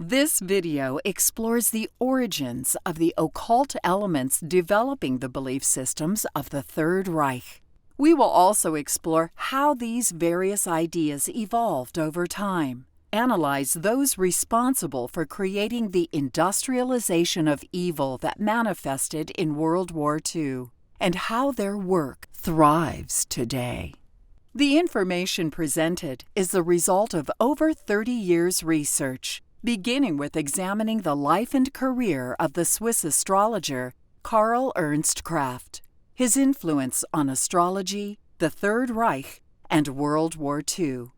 This video explores the origins of the occult elements developing the belief systems of the Third Reich. We will also explore how these various ideas evolved over time, analyze those responsible for creating the industrialization of evil that manifested in World War II, and how their work thrives today. The information presented is the result of over 30 years' research, beginning with examining the life and career of the Swiss astrologer Karl Ernst Kraft, his influence on astrology, the Third Reich, and World War II.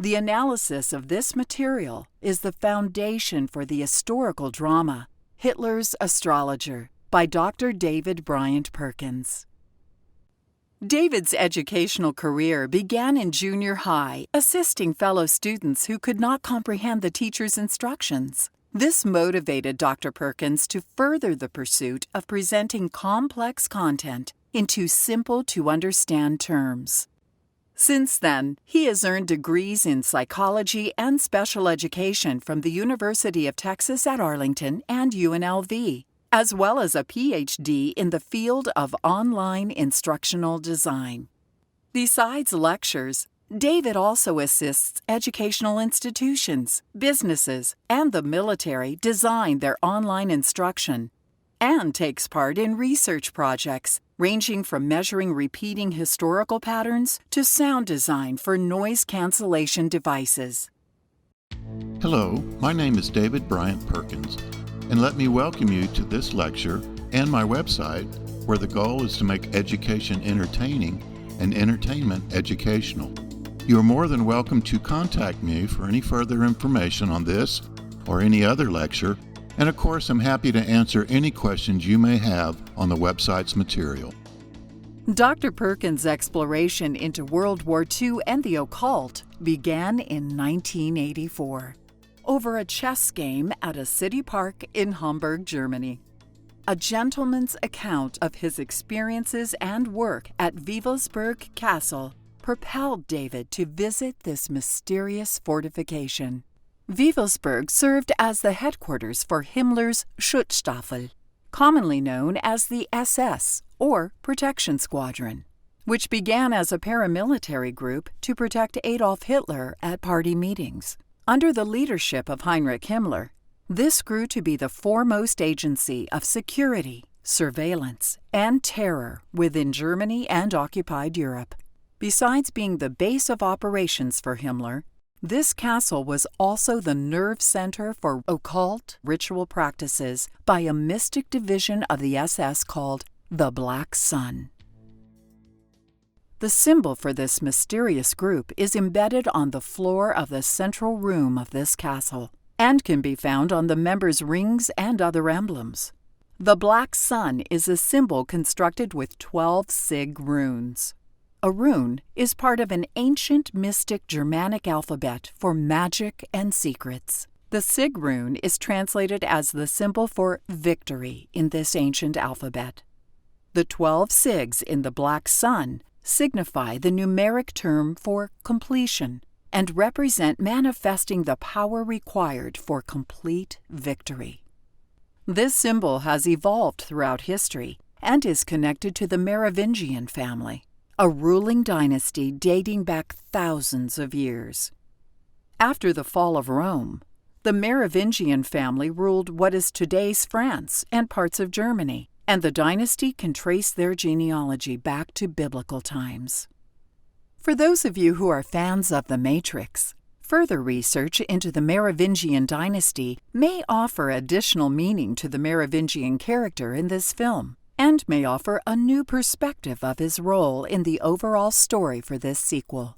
The analysis of this material is the foundation for the historical drama Hitler's Astrologer by Dr. David Bryant Perkins. David's educational career began in junior high, assisting fellow students who could not comprehend the teacher's instructions. This motivated Dr. Perkins to further the pursuit of presenting complex content into simple-to-understand terms. Since then, he has earned degrees in psychology and special education from the University of Texas at Arlington and UNLV, as well as a PhD in the field of online instructional design. Besides lectures, David also assists educational institutions, businesses, and the military design their online instruction, and takes part in research projects ranging from measuring repeating historical patterns to sound design for noise cancellation devices. Hello, my name is David Bryant Perkins, and let me welcome you to this lecture and my website, where the goal is to make education entertaining and entertainment educational. You are more than welcome to contact me for any further information on this or any other lecture, and of course I'm happy to answer any questions you may have on the website's material. Dr. Perkins' exploration into World War II and the occult began in 1984. Over a chess game at a city park in Hamburg, Germany. A gentleman's account of his experiences and work at Wewelsburg Castle propelled David to visit this mysterious fortification. Wewelsburg served as the headquarters for Himmler's Schutzstaffel, commonly known as the SS, or Protection Squadron, which began as a paramilitary group to protect Adolf Hitler at party meetings. Under the leadership of Heinrich Himmler, this grew to be the foremost agency of security, surveillance, and terror within Germany and occupied Europe. Besides being the base of operations for Himmler, this castle was also the nerve center for occult ritual practices by a mystic division of the SS called the Black Sun. The symbol for this mysterious group is embedded on the floor of the central room of this castle and can be found on the members' rings and other emblems. The Black Sun is a symbol constructed with 12 sig runes. A rune is part of an ancient mystic Germanic alphabet for magic and secrets. The sig rune is translated as the symbol for victory in this ancient alphabet. The 12 sigs in the Black Sun signify the numeric term for completion and represent manifesting the power required for complete victory. This symbol has evolved throughout history and is connected to the Merovingian family, a ruling dynasty dating back thousands of years. After the fall of Rome, the Merovingian family ruled what is today's France and parts of Germany, and the dynasty can trace their genealogy back to biblical times. For those of you who are fans of The Matrix, further research into the Merovingian dynasty may offer additional meaning to the Merovingian character in this film, and may offer a new perspective of his role in the overall story for this sequel.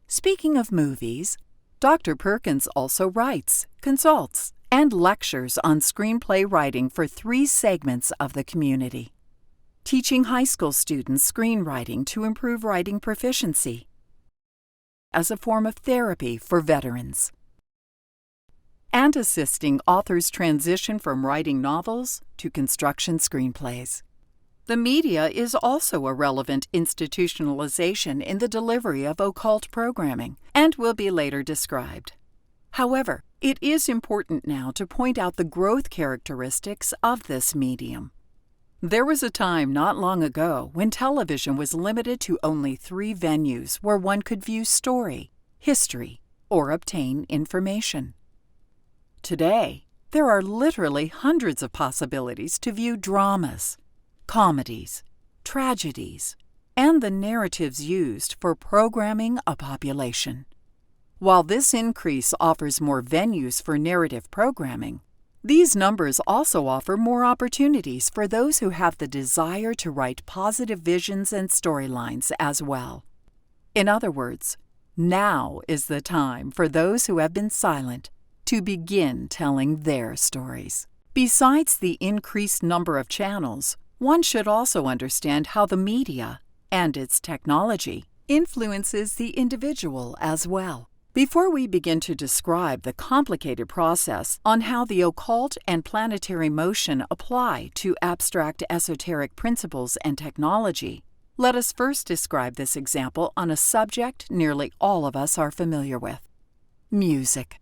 Speaking of movies, Dr. Perkins also writes, consults, and lectures on screenplay writing for 3 segments of the community. Teaching high school students screenwriting to improve writing proficiency as a form of therapy for veterans, and assisting authors transition from writing novels to construction screenplays. The media is also a relevant institutionalization in the delivery of occult programming and will be later described. However, it is important now to point out the growth characteristics of this medium. There was a time not long ago when television was limited to only 3 venues where one could view story, history, or obtain information. Today, there are literally hundreds of possibilities to view dramas, comedies, tragedies, and the narratives used for programming a population. While this increase offers more venues for narrative programming, these numbers also offer more opportunities for those who have the desire to write positive visions and storylines as well. In other words, now is the time for those who have been silent to begin telling their stories. Besides the increased number of channels, one should also understand how the media and its technology influences the individual as well. Before we begin to describe the complicated process on how the occult and planetary motion apply to abstract esoteric principles and technology, let us first describe this example on a subject nearly all of us are familiar with: music.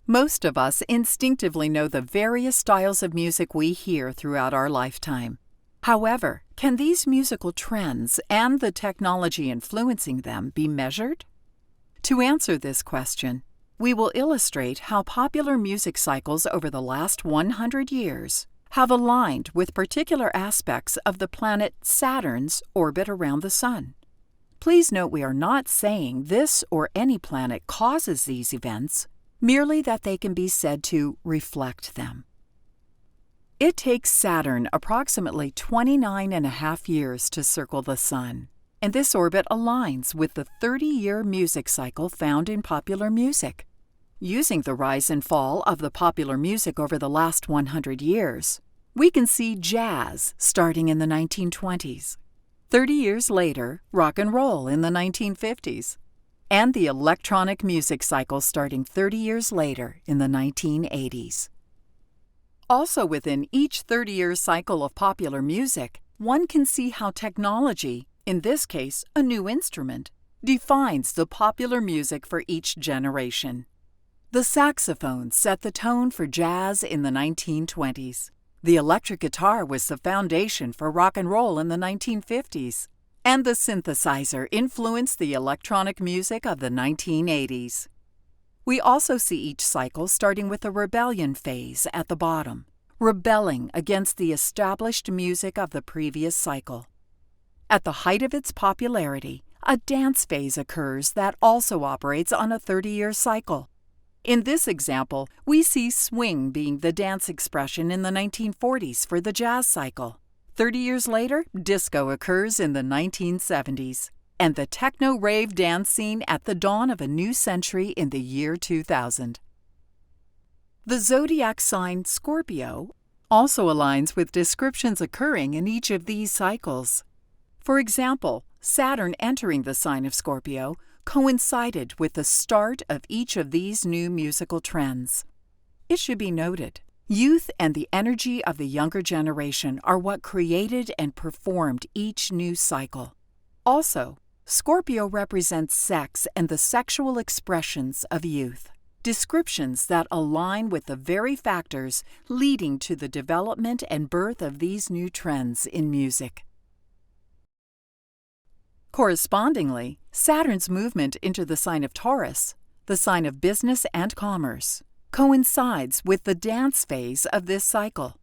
Most of us instinctively know the various styles of music we hear throughout our lifetime. However, can these musical trends and the technology influencing them be measured? To answer this question, we will illustrate how popular music cycles over the last 100 years have aligned with particular aspects of the planet Saturn's orbit around the Sun. Please note we are not saying this or any planet causes these events, merely that they can be said to reflect them. It takes Saturn approximately 29.5 years to circle the Sun, and this orbit aligns with the 30-year music cycle found in popular music. Using the rise and fall of the popular music over the last 100 years, we can see jazz starting in the 1920s. 30 years later, rock and roll in the 1950s, and the electronic music cycle starting 30 years later in the 1980s. Also within each 30-year cycle of popular music, one can see how technology, in this case a new instrument, defines the popular music for each generation. The saxophone set the tone for jazz in the 1920s. The electric guitar was the foundation for rock and roll in the 1950s. And the synthesizer influenced the electronic music of the 1980s. We also see each cycle starting with a rebellion phase at the bottom, rebelling against the established music of the previous cycle. At the height of its popularity, a dance phase occurs that also operates on a 30-year cycle. In this example, we see swing being the dance expression in the 1940s for the jazz cycle. 30 years later, disco occurs in the 1970s, and the techno-rave dance scene at the dawn of a new century in the year 2000. The zodiac sign Scorpio also aligns with descriptions occurring in each of these cycles. For example, Saturn entering the sign of Scorpio coincided with the start of each of these new musical trends. It should be noted, youth and the energy of the younger generation are what created and performed each new cycle. Also, Scorpio represents sex and the sexual expressions of youth, descriptions that align with the very factors leading to the development and birth of these new trends in music. Correspondingly, Saturn's movement into the sign of Taurus, the sign of business and commerce, coincides with the dance phase of this cycle.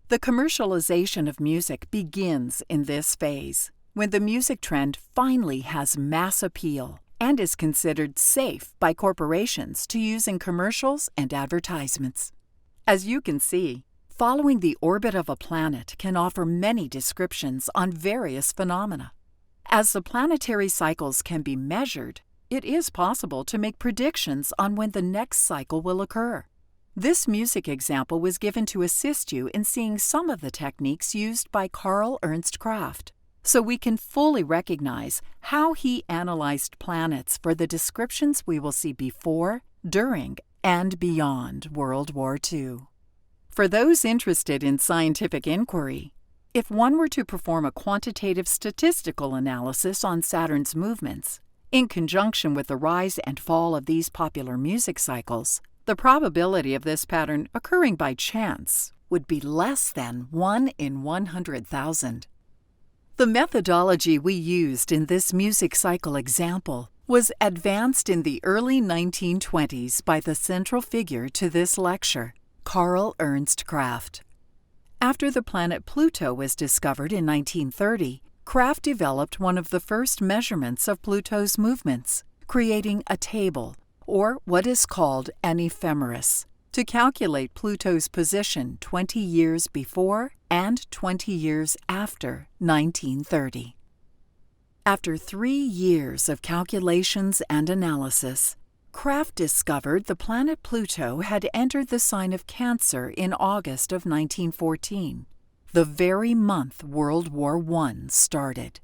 The commercialization of music begins in this phase, when the music trend finally has mass appeal and is considered safe by corporations to use in commercials and advertisements. As you can see, following the orbit of a planet can offer many descriptions on various phenomena. As the planetary cycles can be measured, it is possible to make predictions on when the next cycle will occur. This music example was given to assist you in seeing some of the techniques used by Karl Ernst Kraft, so we can fully recognize how he analyzed planets for the descriptions we will see before, during, and beyond World War II. For those interested in scientific inquiry, if one were to perform a quantitative statistical analysis on Saturn's movements, In conjunction with the rise and fall of these popular music cycles, the probability of this pattern occurring by chance would be less than 1 in 100,000. The methodology we used in this music cycle example was advanced in the early 1920s by the central figure to this lecture, Karl Ernst Kraft. After the planet Pluto was discovered in 1930, Kraft developed one of the first measurements of Pluto's movements, creating a table, or what is called an ephemeris, to calculate Pluto's position 20 years before and 20 years after 1930. After 3 years of calculations and analysis, Kraft discovered the planet Pluto had entered the sign of Cancer in August of 1914, the very month World War I started.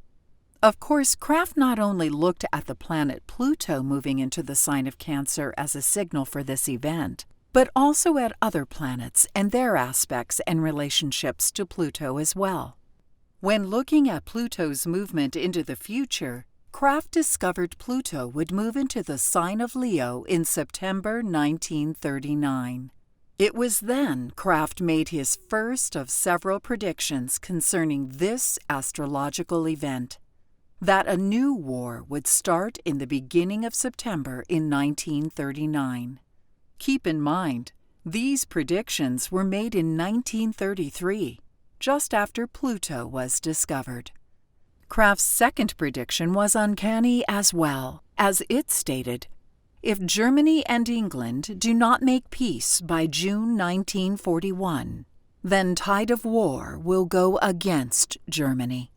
Of course, Kraft not only looked at the planet Pluto moving into the sign of Cancer as a signal for this event, but also at other planets and their aspects and relationships to Pluto as well. When looking at Pluto's movement into the future, Kraft discovered Pluto would move into the sign of Leo in September 1939. It was then Kraft made his first of several predictions concerning this astrological event, that a new war would start in the beginning of September in 1939. Keep in mind, these predictions were made in 1933, just after Pluto was discovered. Kraft's second prediction was uncanny as well, as it stated, "If Germany and England do not make peace by June 1941, then tide of war will go against Germany."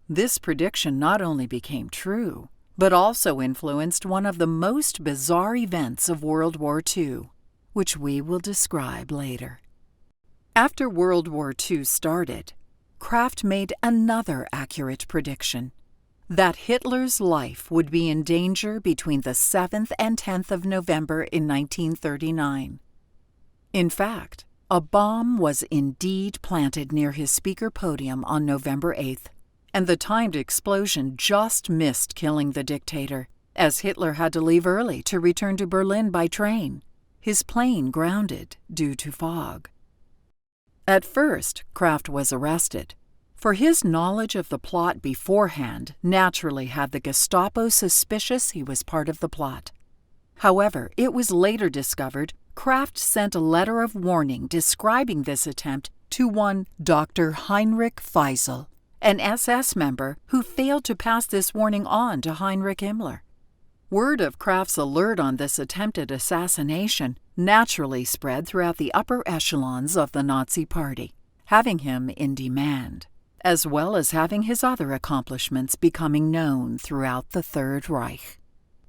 This prediction not only became true, but also influenced one of the most bizarre events of World War II, which we will describe later. After World War II started, Kraft made another accurate prediction, that Hitler's life would be in danger between the 7th and 10th of November in 1939. In fact, a bomb was indeed planted near his speaker podium on November 8th, and the timed explosion just missed killing the dictator, as Hitler had to leave early to return to Berlin by train, his plane grounded due to fog. At first, Kraft was arrested, for his knowledge of the plot beforehand naturally had the Gestapo suspicious he was part of the plot. However, it was later discovered Kraft sent a letter of warning describing this attempt to one Dr. Heinrich Feisel, an SS member who failed to pass this warning on to Heinrich Himmler. Word of Kraft's alert on this attempted assassination naturally spread throughout the upper echelons of the Nazi Party, having him in demand, as well as having his other accomplishments becoming known throughout the Third Reich.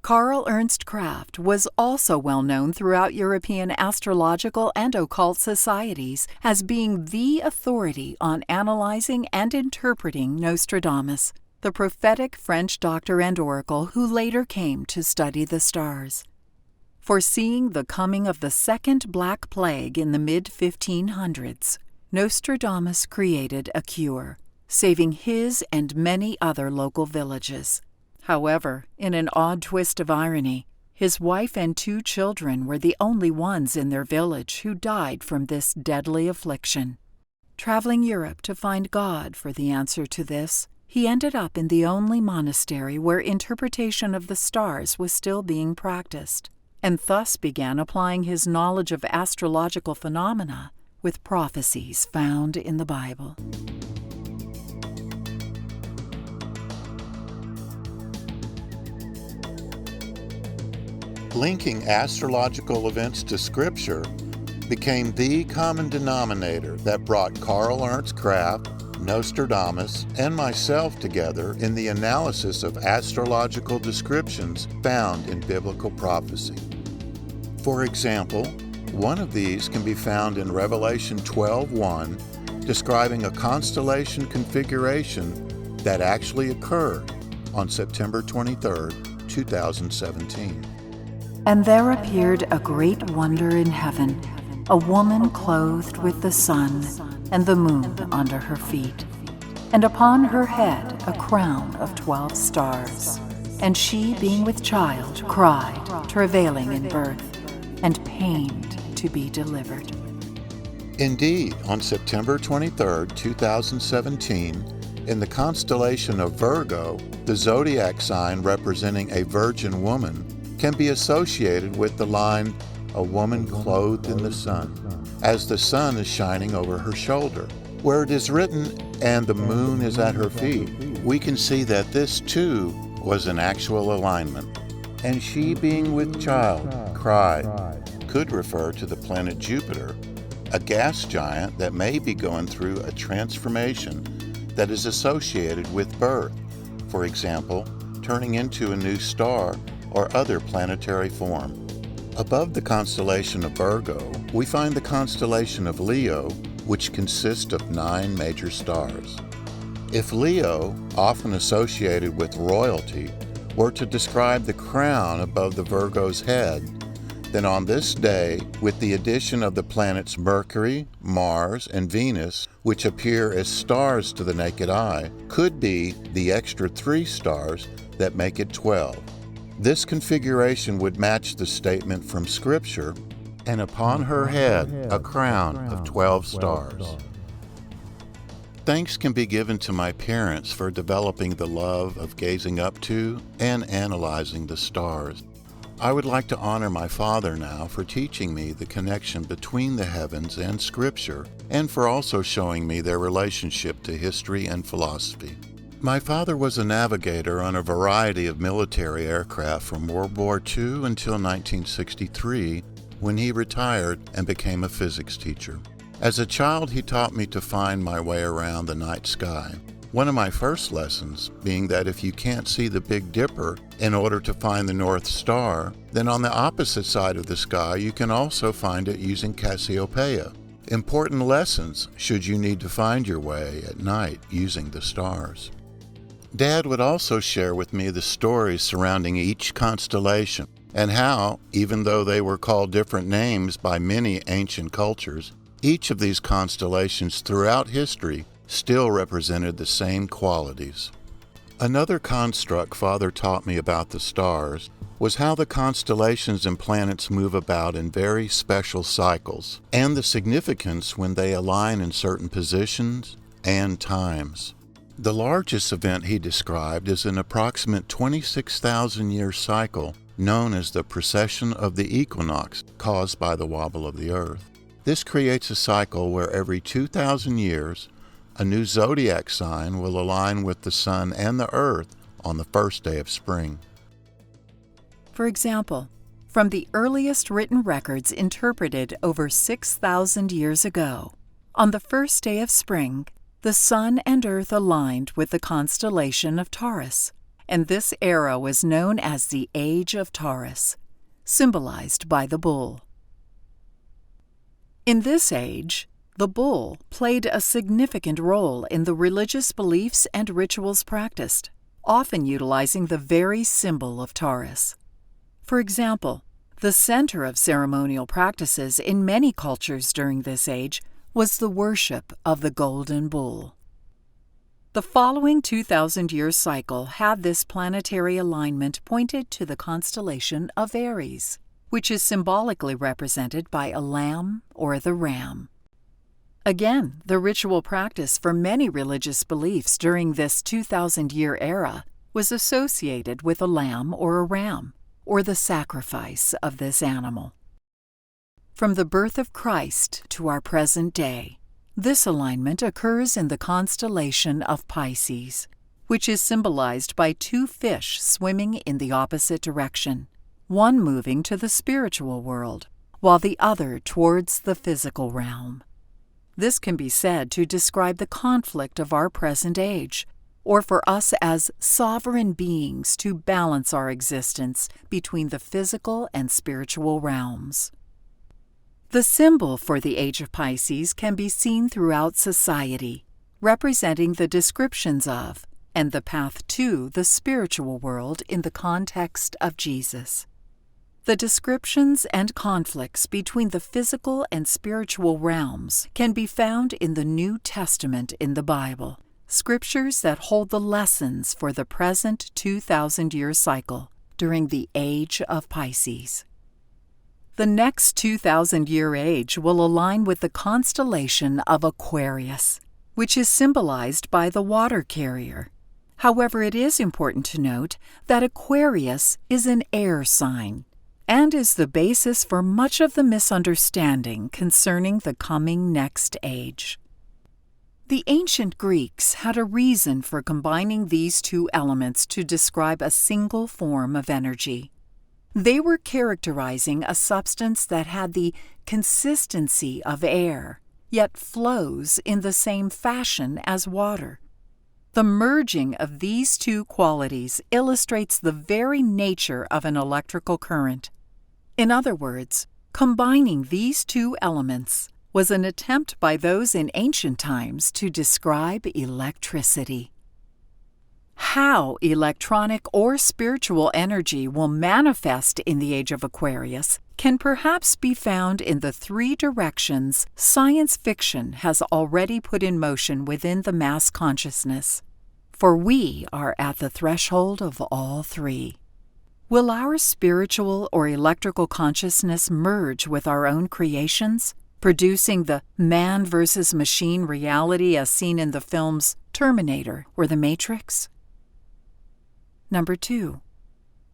Karl Ernst Kraft was also well known throughout European astrological and occult societies as being the authority on analyzing and interpreting Nostradamus, the prophetic French doctor and oracle who later came to study the stars. Foreseeing the coming of the Second Black Plague in the mid-1500s, Nostradamus created a cure, saving his and many other local villages. However, in an odd twist of irony, his wife and 2 children were the only ones in their village who died from this deadly affliction. Traveling Europe to find God for the answer to this, he ended up in the only monastery where interpretation of the stars was still being practiced, and thus began applying his knowledge of astrological phenomena with prophecies found in the Bible. Linking astrological events to Scripture became the common denominator that brought Karl Ernst Kraft, Nostradamus, and myself together in the analysis of astrological descriptions found in biblical prophecy. For example, one of these can be found in Revelation 12:1, describing a constellation configuration that actually occurred on September 23, 2017. And there appeared a great wonder in heaven, a woman clothed with the sun and the moon under her feet, and upon her head a crown of 12 stars. And she, being with child, cried, travailing in birth, and pained to be delivered. Indeed, on September 23, 2017, in the constellation of Virgo, the zodiac sign representing a virgin woman can be associated with the line, "a woman clothed in the sun," as the sun is shining over her shoulder. Where it is written, "and the moon is at her feet," we can see that this too was an actual alignment. And she, being with child, cried, could refer to the planet Jupiter, a gas giant that may be going through a transformation that is associated with birth, for example, turning into a new star or other planetary form. Above the constellation of Virgo, we find the constellation of Leo, which consists of 9 major stars. If Leo, often associated with royalty, were to describe the crown above the Virgo's head, then on this day, with the addition of the planets Mercury, Mars, and Venus, which appear as stars to the naked eye, could be the extra 3 stars that make it 12. This configuration would match the statement from Scripture, "and upon her head a crown of 12 stars." Thanks can be given to my parents for developing the love of gazing up to and analyzing the stars. I would like to honor my father now for teaching me the connection between the heavens and Scripture, and for also showing me their relationship to history and philosophy. My father was a navigator on a variety of military aircraft from World War II until 1963, when he retired and became a physics teacher. As a child, he taught me to find my way around the night sky. One of my first lessons being that if you can't see the Big Dipper in order to find the North Star, then on the opposite side of the sky you can also find it using Cassiopeia. Important lessons should you need to find your way at night using the stars. Dad would also share with me the stories surrounding each constellation and how, even though they were called different names by many ancient cultures, each of these constellations throughout history still represented the same qualities. Another construct Father taught me about the stars was how the constellations and planets move about in very special cycles, and the significance when they align in certain positions and times. The largest event he described is an approximate 26,000-year cycle known as the precession of the equinox, caused by the wobble of the Earth. This creates a cycle where every 2,000 years, a new zodiac sign will align with the Sun and the Earth on the first day of spring. For example, from the earliest written records interpreted over 6,000 years ago, on the first day of spring, the Sun and Earth aligned with the constellation of Taurus, and this era was known as the Age of Taurus, symbolized by the bull. In this age, the bull played a significant role in the religious beliefs and rituals practiced, often utilizing the very symbol of Taurus. For example, the center of ceremonial practices in many cultures during this age was the worship of the golden bull. The following 2,000-year cycle had this planetary alignment pointed to the constellation of Aries, which is symbolically represented by a lamb or the ram. Again, the ritual practice for many religious beliefs during this 2,000-year era was associated with a lamb or a ram, or the sacrifice of this animal. From the birth of Christ to our present day, this alignment occurs in the constellation of Pisces, which is symbolized by 2 fish swimming in the opposite direction, one moving to the spiritual world, while the other towards the physical realm. This can be said to describe the conflict of our present age, or for us as sovereign beings to balance our existence between the physical and spiritual realms. The symbol for the Age of Pisces can be seen throughout society, representing the descriptions of and the path to the spiritual world in the context of Jesus. The descriptions and conflicts between the physical and spiritual realms can be found in the New Testament in the Bible, scriptures that hold the lessons for the present 2,000-year cycle during the age of Pisces. The next 2,000-year age will align with the constellation of Aquarius, which is symbolized by the water carrier. However, it is important to note that Aquarius is an air sign and is the basis for much of the misunderstanding concerning the coming next age. The ancient Greeks had a reason for combining these two elements to describe a single form of energy. They were characterizing a substance that had the consistency of air, yet flows in the same fashion as water. The merging of these two qualities illustrates the very nature of an electrical current. In other words, combining these two elements was an attempt by those in ancient times to describe electricity. How electronic or spiritual energy will manifest in the age of Aquarius can perhaps be found in the three directions science fiction has already put in motion within the mass consciousness. For we are at the threshold of all three. Will our spiritual or electrical consciousness merge with our own creations, producing the man versus machine reality as seen in the films Terminator or The Matrix? Number 2.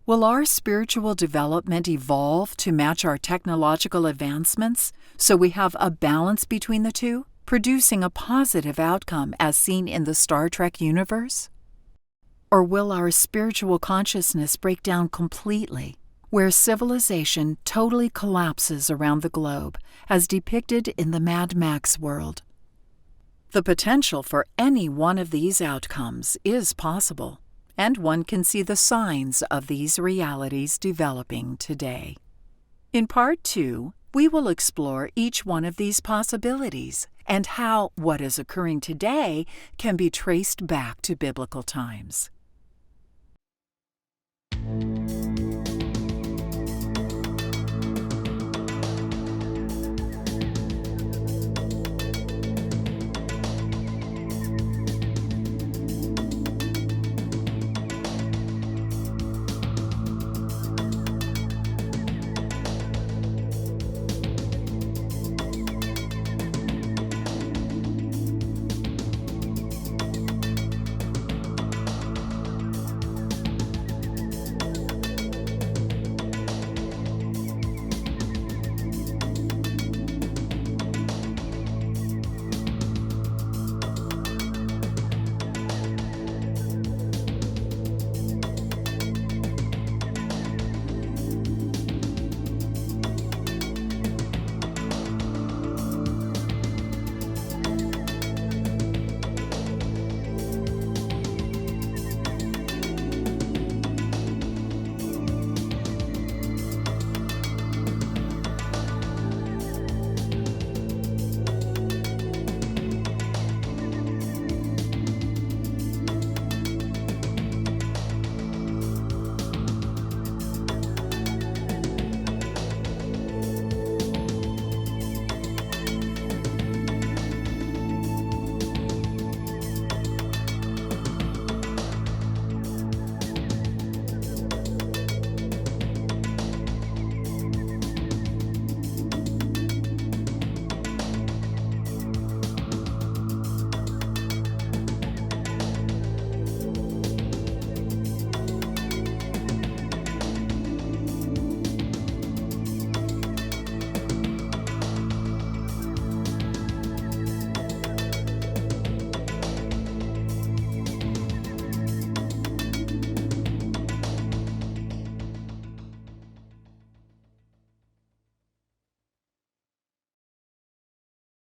Will our spiritual development evolve to match our technological advancements so we have a balance between the two, producing a positive outcome as seen in the Star Trek universe? Or will our spiritual consciousness break down completely, where civilization totally collapses around the globe, as depicted in the Mad Max world? The potential for any one of these outcomes is possible, and one can see the signs of these realities developing today. In Part 2, we will explore each one of these possibilities and how what is occurring today can be traced back to biblical times.